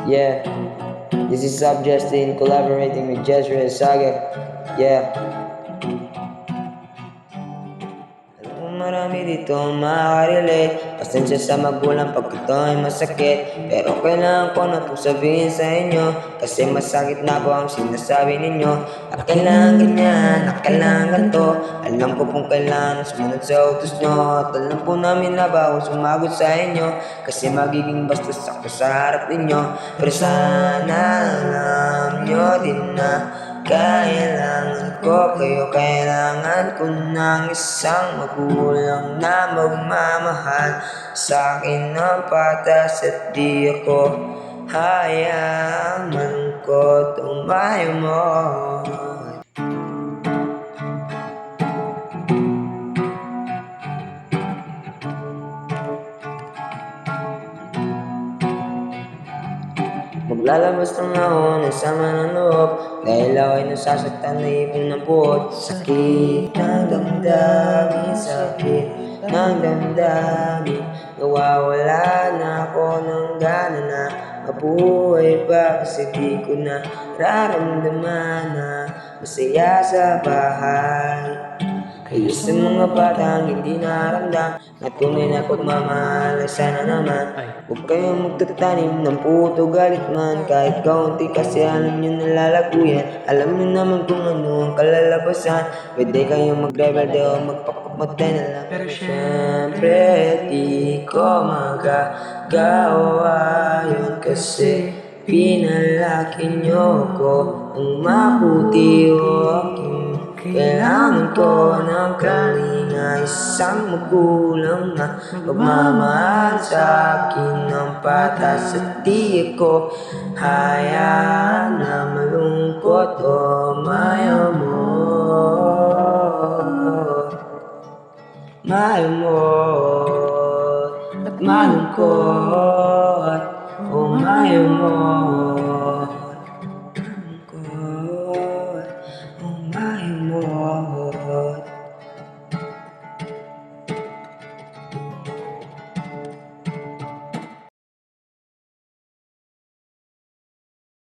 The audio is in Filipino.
Yeah, this is Sub Justin collaborating with Jezreel Saga. Yeah. Alam mo marami dito makaka-relate. Pasensya sa magulang pag ito ay masakit, pero kailangan ko na itong sabihin sa inyo, kasi masakit na po ang sinasabi ninyo. Na kailangan ganyan, na kailangan ganito. Alam ko pong kailangan sumunod sa utos nyo, at alam po namin na bawal sumagot sa inyo, kasi magiging bastos ako sa harap ninyo. Pero sana alam nyo din na kailangan ko kayo, kailangan ko ng isang magulang na magmamahal sa akin ng patas, at di ako hayaang malungkot o mayamot. Maglalabas ng ako ng sama ng loob, dahil ako ay nasasaktan na ipon ng buot. Sakit ng damdamin, sakit ng damdamin. Nawawala na ako ng gana na mabuhay pa, kasi di ko na nararamdaman na masaya sa bahay. Kayo sa mga batang hindi naramdam na tunay na pagmamahal ay sana naman. Huwag kayong magtatanim ng puto galit man, kahit kaunti, kasi alam nyo nalalago yan. Alam nyo naman kung ano ang kalalabasan. Pwede kayong mag-rebelde o magpapamatay na lang, pero syempre di ko magagawa yun, kasi pinalaki nyo ko ng mabuti o aking. Kailangan ko ng kalinga, isang magulang na magmamahal sa akin ng patas, at di ko hayaan na malungkot o mayamot. Mayamot at malungkot o mayamot.